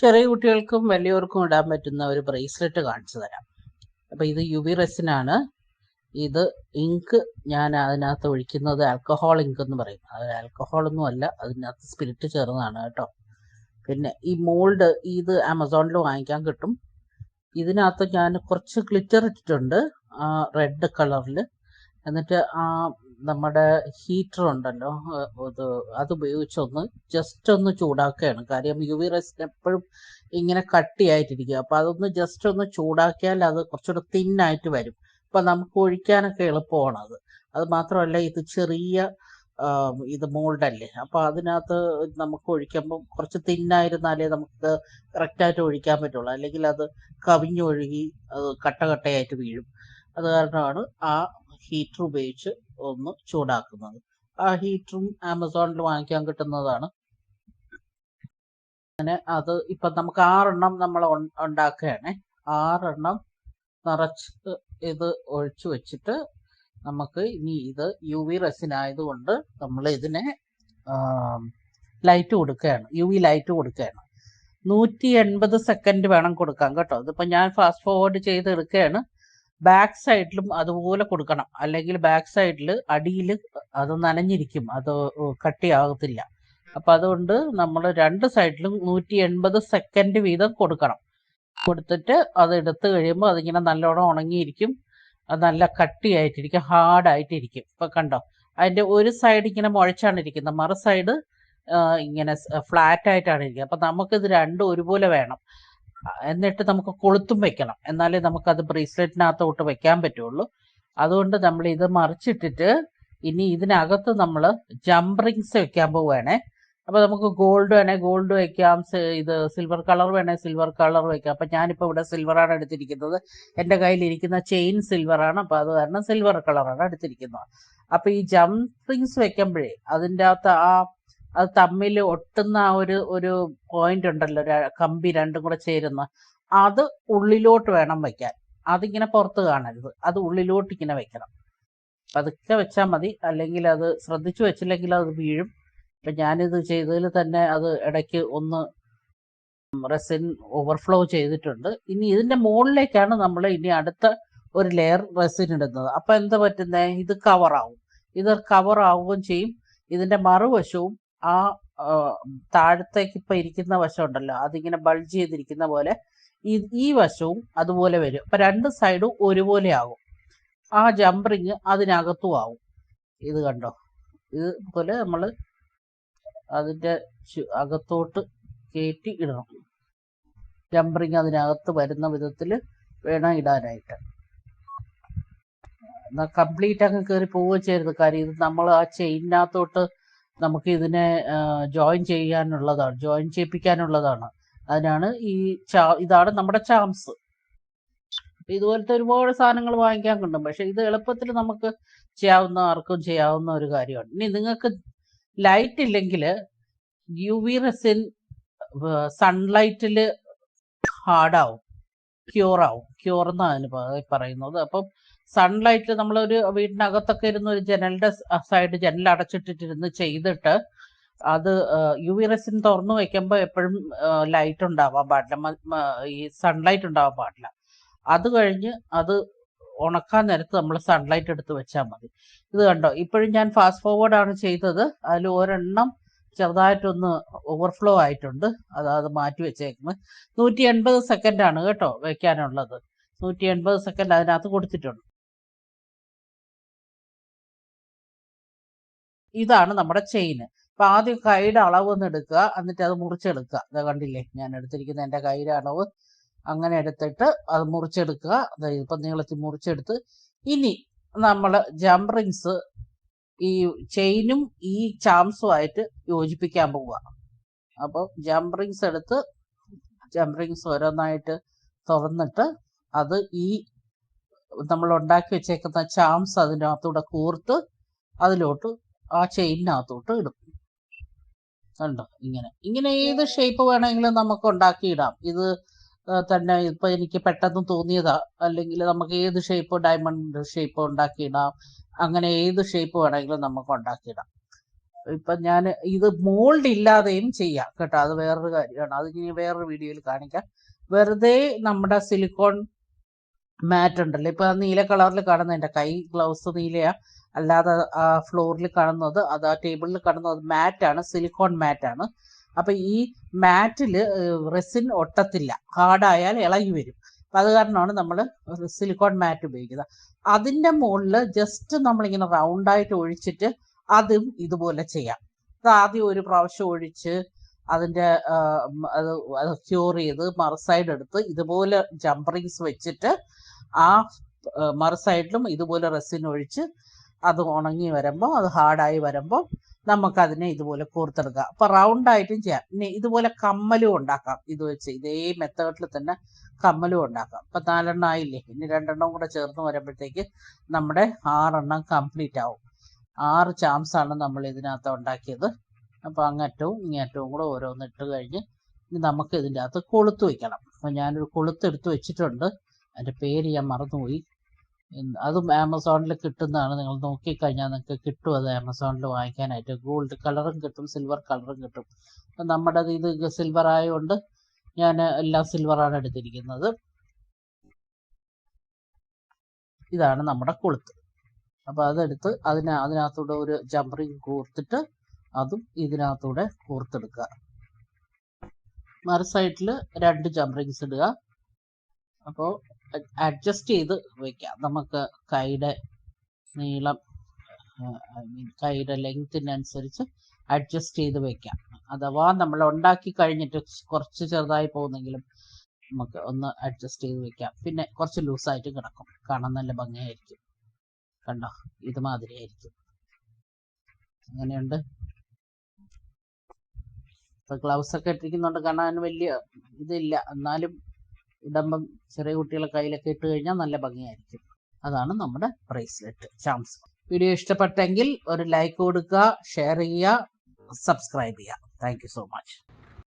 ചെറിയ കുട്ടികൾക്കും വലിയവർക്കും ഇടാൻ പറ്റുന്ന ഒരു ബ്രേസ്ലെറ്റ് കാണിച്ചു തരാം. അപ്പോൾ ഇത് യുവി റെസിനാണ്. ഇത് ഇങ്ക് ഞാൻ അതിനകത്ത് ഒഴിക്കുന്നത് ആൽക്കഹോൾ ഇങ്ക് എന്ന് പറയും. അത് ആൽക്കഹോളൊന്നും അല്ല, അതിനകത്ത് സ്പിരിറ്റ് ചേർന്നതാണ് കേട്ടോ. പിന്നെ ഈ മോൾഡ് ഇത് ആമസോണിൽ വാങ്ങിക്കാൻ കിട്ടും. ഇതിനകത്ത് ഞാൻ കുറച്ച് ഗ്ലിറ്റർ ഇട്ടിട്ടുണ്ട് റെഡ് കളറിൽ. എന്നിട്ട് നമ്മുടെ ഹീറ്റർ ഉണ്ടല്ലോ, അത് ഉപയോഗിച്ചൊന്ന് ജസ്റ്റ് ഒന്ന് ചൂടാക്കുകയാണ്. കാര്യം യു വി റെസിൻ എപ്പോഴും ഇങ്ങനെ കട്ടിയായിട്ടിരിക്കുക. അപ്പോൾ അതൊന്ന് ജസ്റ്റ് ഒന്ന് ചൂടാക്കിയാൽ അത് കുറച്ചുകൂടെ തിന്നായിട്ട് വരും. അപ്പം നമുക്ക് ഒഴിക്കാനൊക്കെ എളുപ്പമാണ്. അത് മാത്രമല്ല, ഇത് ചെറിയ ഇത് മോൾഡല്ലേ, അപ്പോൾ അതിനകത്ത് നമുക്ക് ഒഴിക്കുമ്പം കുറച്ച് തിന്നായിരുന്നാലേ നമുക്ക് കറക്റ്റായിട്ട് ഒഴിക്കാൻ പറ്റുള്ളൂ. അല്ലെങ്കിൽ അത് കവിഞ്ഞൊഴുകി അത് കട്ടയായിട്ട് വീഴും. അത് കാരണമാണ് ആ ഹീറ്റർ ഉപയോഗിച്ച് ഒന്ന് ചൂടാക്കുന്നത്. ആ ഹീറ്ററും ആമസോണിൽ വാങ്ങിക്കാൻ കിട്ടുന്നതാണ്. അങ്ങനെ അത് ഇപ്പം നമുക്ക് 6 എണ്ണം നമ്മൾ ഉണ്ടാക്കുകയാണേ. 6 എണ്ണം നിറച്ച് ഇത് ഒഴിച്ചു വെച്ചിട്ട് നമുക്ക് ഇനി ഇത് യു വി റെസിൻ ആയതുകൊണ്ട് നമ്മൾ ഇതിനെ ലൈറ്റ് കൊടുക്കുകയാണ്, യു വി ലൈറ്റ് കൊടുക്കുകയാണ്. 180 സെക്കൻഡ് വേണം കൊടുക്കാൻ കേട്ടോ. ഇതിപ്പോൾ ഞാൻ ഫാസ്റ്റ് ഫോർവേഡ് ചെയ്ത് എടുക്കുകയാണ്. ബാക്ക് സൈഡിലും അതുപോലെ കൊടുക്കണം, അല്ലെങ്കിൽ ബാക്ക് സൈഡിൽ അടിയിൽ അത് നനഞ്ഞിരിക്കും, അത് കട്ടിയാകത്തില്ല. അപ്പം അതുകൊണ്ട് നമ്മൾ 2 സൈഡിലും 180 സെക്കൻഡ് വീതം കൊടുക്കണം. കൊടുത്തിട്ട് അത് എടുത്തു കഴിയുമ്പോൾ അതിങ്ങനെ നല്ലോണം ഉണങ്ങിയിരിക്കും. അത് നല്ല കട്ടിയായിട്ടിരിക്കും, ഹാർഡായിട്ടിരിക്കും. ഇപ്പം കണ്ടോ, അതിൻ്റെ ഒരു സൈഡ് ഇങ്ങനെ മുഴച്ചാണ് ഇരിക്കുന്നത്, മറു സൈഡ് ഇങ്ങനെ ഫ്ലാറ്റ് ആയിട്ടാണ് ഇരിക്കുക. അപ്പം നമുക്കിത് രണ്ടും ഒരുപോലെ വേണം. എന്നിട്ട് നമുക്ക് കൊളുത്തും വെക്കണം, എന്നാലേ നമുക്കത് ബ്രേസ്ലെറ്റിനകത്തോട്ട് വെക്കാൻ പറ്റുള്ളൂ. അതുകൊണ്ട് നമ്മൾ ഇത് മറിച്ചിട്ടിട്ട് ഇനി ഇതിനകത്ത് നമ്മൾ ജംപ് റിങ്സ് വെക്കാൻ പോവുകയാണേ. അപ്പോൾ നമുക്ക് ഗോൾഡ് വേണേൽ ഗോൾഡ് വെക്കാം, ഇത് സിൽവർ കളർ വേണേൽ സിൽവർ കളർ വെക്കാം. അപ്പം ഞാനിപ്പോൾ ഇവിടെ സിൽവറാണ് എടുത്തിരിക്കുന്നത്. എൻ്റെ കയ്യിലിരിക്കുന്ന ചെയിൻ സിൽവറാണ്, അപ്പോൾ അത് കാരണം സിൽവർ കളറാണ് എടുത്തിരിക്കുന്നത്. അപ്പോൾ ഈ ജംപ് റിങ്സ് വെക്കുമ്പോഴേ അതിൻ്റെ അകത്ത് അത് തമ്മിൽ ഒട്ടുന്ന ഒരു പോയിന്റ് ഉണ്ടല്ലോ, കമ്പി രണ്ടും കൂടെ ചേരുന്ന, അത് ഉള്ളിലോട്ട് വേണം വയ്ക്കാൻ. അതിങ്ങനെ പുറത്ത് കാണരുത്, അത് ഉള്ളിലോട്ട് ഇങ്ങനെ വെക്കണം. പതുക്കെ വെച്ചാൽ മതി, അല്ലെങ്കിൽ അത് ശ്രദ്ധിച്ചു വെച്ചില്ലെങ്കിൽ അത് വീഴും. അപ്പം ഞാനിത് ചെയ്തതിൽ തന്നെ അത് ഇടയ്ക്ക് ഒന്ന് റെസിൻ ഓവർഫ്ലോ ചെയ്തിട്ടുണ്ട്. ഇനി ഇതിൻ്റെ മുകളിലേക്കാണ് നമ്മൾ ഇനി അടുത്ത ഒരു ലെയർ റെസിൻ ഇടുന്നത്. അപ്പം എന്താ പറ്റുന്നത്, ഇത് കവറാവും, ഇത് കവറാവുകയും ചെയ്യും. ഇതിൻ്റെ മറുവശവും ആ താഴത്തേക്ക് ഇപ്പം ഇരിക്കുന്ന വശം ഉണ്ടല്ലോ, അതിങ്ങനെ ബൾജ് ചെയ്തിരിക്കുന്ന പോലെ ഈ വശവും അതുപോലെ വരും. അപ്പം 2 സൈഡും ഒരുപോലെ ആകും. ആ ജംപറിങ് അതിനകത്തും ആവും. ഇത് കണ്ടോ, ഇതുപോലെ നമ്മൾ അതിൻ്റെ അകത്തോട്ട് കയറ്റി ഇടണം. ജംപറിങ് അതിനകത്ത് വരുന്ന വിധത്തിൽ വേണം ഇടാനായിട്ട്. എന്നാൽ കംപ്ലീറ്റ് അങ്ങ് കയറി പോവുകയും ചെയ്യരുത്. കാര്യം ഇത് നമ്മൾ ആ ചെയിനകത്തോട്ട് നമുക്ക് ഇതിനെ ജോയിൻ ചെയ്യിപ്പിക്കാനുള്ളതാണ്. അതിനാണ് ഇതാണ് നമ്മുടെ ചാംസ്. ഇതുപോലത്തെ ഒരുപാട് സാധനങ്ങൾ വാങ്ങിക്കാൻ കിട്ടും. പക്ഷെ ഇത് എളുപ്പത്തിൽ നമുക്ക് ആർക്കും ചെയ്യാവുന്ന ഒരു കാര്യമാണ്. ഇനി നിങ്ങൾക്ക് ലൈറ്റ് ഇല്ലെങ്കിൽ യു വി റെസിൻ സൺലൈറ്റിൽ ഹാർഡാവും, ക്യൂർ എന്നാണ് അതിന് പറയുന്നത്. അപ്പം സൺലൈറ്റിൽ നമ്മളൊരു വീടിനകത്തൊക്കെ ഇരുന്ന് ഒരു ജനലിൻ്റെ സൈഡ് ജനൽ അടച്ചിട്ടിരുന്ന് ചെയ്തിട്ട് അത് യു വി റെസിൻ തുറന്നു വയ്ക്കുമ്പോൾ എപ്പോഴും ലൈറ്റ് ഉണ്ടാവാൻ പാടില്ല, ഈ സൺലൈറ്റ് ഉണ്ടാവാൻ പാടില്ല. അത് കഴിഞ്ഞ് അത് ഉണക്കാൻ നേരത്ത് നമ്മൾ സൺലൈറ്റ് എടുത്ത് വെച്ചാൽ മതി. ഇത് കണ്ടോ, ഇപ്പോഴും ഞാൻ ഫാസ്റ്റ് ഫോർവേഡാണ് ചെയ്തത്. അതിൽ ഒരെണ്ണം ചെറുതായിട്ടൊന്ന് ഓവർഫ്ലോ ആയിട്ടുണ്ട്, അത് മാറ്റി വെച്ചേക്കുന്നത്. 180 സെക്കൻഡാണ് കേട്ടോ വെക്കാനുള്ളത്. 180 സെക്കൻഡ് അതിനകത്ത് കൊടുത്തിട്ടുണ്ട്. ഇതാണ് നമ്മുടെ ചെയിന്. അപ്പം ആദ്യം കൈയുടെ അളവ് ഒന്ന് എടുക്കുക, എന്നിട്ട് അത് മുറിച്ചെടുക്കുക. അത് കണ്ടില്ലേ, ഞാൻ എടുത്തിരിക്കുന്ന എൻ്റെ കൈയുടെ അളവ്. അങ്ങനെ എടുത്തിട്ട് അത് മുറിച്ചെടുക്കുക. ഇപ്പം നീളത്തിൽ മുറിച്ചെടുത്ത് ഇനി നമ്മൾ ജംപ് റിങ്സ് ഈ ചെയിനും ഈ ചാംസുമായിട്ട് യോജിപ്പിക്കാൻ പോവുക. അപ്പോൾ ജംപ് റിങ്സ് എടുത്ത് ജംപ് റിങ്സ് ഓരോന്നായിട്ട് തുറന്നിട്ട് അത് ഈ നമ്മൾ ഉണ്ടാക്കി വെച്ചേക്കുന്ന ചാംസ് അതിനകത്തൂടെ കൂർത്ത് അതിലോട്ട് ആ ചെയിനകത്തോട്ട് ഇടും. കണ്ടോ, ഇങ്ങനെ ഏത് ഷേപ്പ് വേണമെങ്കിലും നമുക്ക് ഉണ്ടാക്കിയിടാം. ഇത് തന്നെ ഇപ്പം എനിക്ക് പെട്ടെന്ന് തോന്നിയതാ, അല്ലെങ്കിൽ നമുക്ക് ഏത് ഷേപ്പ്, ഡയമണ്ട് ഷേപ്പ് ഉണ്ടാക്കിയിടാം. അങ്ങനെ ഏത് ഷേപ്പ് വേണമെങ്കിലും നമുക്ക് ഉണ്ടാക്കിയിടാം. ഇപ്പം ഞാൻ ഇത് മോൾഡ് ഇല്ലാതെയും ചെയ്യാം കേട്ടോ. അത് വേറൊരു കാര്യമാണ്, അത് ഇനി വേറൊരു വീഡിയോയിൽ കാണിക്കാം. വെറുതെ നമ്മുടെ സിലിക്കോൺ മാറ്റ് ഉണ്ടല്ലോ, ഇപ്പൊ നീല കളറിൽ കാണുന്ന എൻ്റെ കൈ ഗ്ലൗസ് നീലയാ, അല്ലാതെ ഫ്ലോറിൽ കാണുന്നത് അത് ആ ടേബിളിൽ കാണുന്നത് മാറ്റാണ്, സിലിക്കോൺ മാറ്റാണ്. അപ്പൊ ഈ മാറ്റില് റെസിൻ ഒട്ടത്തില്ല, ഹാർഡായാൽ ഇളകി വരും. അപ്പം അത് കാരണമാണ് നമ്മൾ സിലിക്കോൺ മാറ്റ് ഉപയോഗിക്കുന്നത്. അതിൻ്റെ മുകളിൽ ജസ്റ്റ് നമ്മളിങ്ങനെ റൗണ്ടായിട്ട് ഒഴിച്ചിട്ട് അതും ഇതുപോലെ ചെയ്യാം. അത് ആദ്യം ഒരു പ്രാവശ്യം ഒഴിച്ച് അതിൻ്റെ അത് ക്യൂർ ചെയ്ത് മറുസൈഡ് എടുത്ത് ഇതുപോലെ ജംപറിങ്സ് വെച്ചിട്ട് ആ മറുസൈഡിലും ഇതുപോലെ റെസിൻ ഒഴിച്ച് അത് ഉണങ്ങി വരുമ്പോൾ, അത് ഹാർഡായി വരുമ്പോൾ നമുക്കതിനെ ഇതുപോലെ കോർത്തെടുക്കാം. അപ്പം റൗണ്ടായിട്ടും ചെയ്യാം. പിന്നെ ഇതുപോലെ കമ്മലും ഉണ്ടാക്കാം. ഇത് വെച്ച് ഇതേ മെത്തേഡിൽ തന്നെ കമ്മലും ഉണ്ടാക്കാം. ഇപ്പം 4 എണ്ണം ആയില്ലേ, ഇനി 2 എണ്ണം കൂടെ ചേർന്ന് വരുമ്പോഴത്തേക്ക് നമ്മുടെ 6 എണ്ണം കംപ്ലീറ്റ് ആവും. 6 ചാംസാണ് നമ്മൾ ഇതിനകത്ത് ഉണ്ടാക്കിയത്. അപ്പോൾ അങ്ങറ്റവും ഇങ്ങറ്റവും കൂടെ ഓരോന്നിട്ട് കഴിഞ്ഞ് ഇനി നമുക്ക് ഇതിൻ്റെ അകത്ത് കൊളുത്ത് വയ്ക്കണം. അപ്പം ഞാനൊരു കൊളുത്ത് എടുത്ത് വെച്ചിട്ടുണ്ട്, അതിൻ്റെ പേര് ഞാൻ മറന്നുപോയി. അതും ആമസോണിൽ കിട്ടുന്നതാണ്, നിങ്ങൾ നോക്കിക്കഴിഞ്ഞാൽ നിങ്ങൾക്ക് കിട്ടും. അത് ആമസോണിൽ വാങ്ങിക്കാനായിട്ട് ഗോൾഡ് കളറും കിട്ടും, സിൽവർ കളറും കിട്ടും. അപ്പം നമ്മുടെ ഇത് സിൽവർ ആയതുകൊണ്ട് ഞാൻ എല്ലാം സിൽവറാണ് എടുത്തിരിക്കുന്നത്. ഇതാണ് നമ്മുടെ കൊളുത്ത്. അപ്പോൾ അതെടുത്ത് അതിനകത്തൂടെ ഒരു ജംപറിങ് കോർത്തിട്ട് അതും ഇതിനകത്തൂടെ കോർത്തെടുക്കുക. മറു സൈഡിൽ 2 ജംപറിങ്സ് ഇടുക. അപ്പോൾ അഡ്ജസ്റ്റ് ചെയ്ത് വയ്ക്കാം. നമുക്ക് കൈയുടെ നീളം, കൈയുടെ ലെങ്ത്തിനനുസരിച്ച് അഡ്ജസ്റ്റ് ചെയ്ത് വയ്ക്കാം. അഥവാ നമ്മൾ ഉണ്ടാക്കി കഴിഞ്ഞിട്ട് കുറച്ച് ചെറുതായി പോകുന്നെങ്കിലും നമുക്ക് ഒന്ന് അഡ്ജസ്റ്റ് ചെയ്ത് വെക്കാം. പിന്നെ കുറച്ച് ലൂസായിട്ട് കിടക്കും, കാണാൻ നല്ല ഭംഗിയായിരിക്കും. കണ്ടോ, ഇതുമാതിരി ആയിരിക്കും. അങ്ങനെയുണ്ട്. ഇപ്പൊ ഗ്ലൗസ് ഒക്കെ ഇട്ടിരിക്കുന്നുണ്ട്, കാണാൻ വലിയ ഇതില്ല, എന്നാലും ഇടുമ്പം ചെറിയ കുട്ടികളെ കയ്യിലൊക്കെ ഇട്ട് കഴിഞ്ഞാൽ നല്ല ഭംഗിയായിരിക്കും. അതാണ് നമ്മുടെ ബ്രേസ്ലെറ്റ് ചാംസ്. വീഡിയോ ഇഷ്ടപ്പെട്ടെങ്കിൽ ഒരു ലൈക്ക് കൊടുക്കുക, ഷെയർ ചെയ്യുക, സബ്സ്ക്രൈബ് ചെയ്യുക. Thank you so much.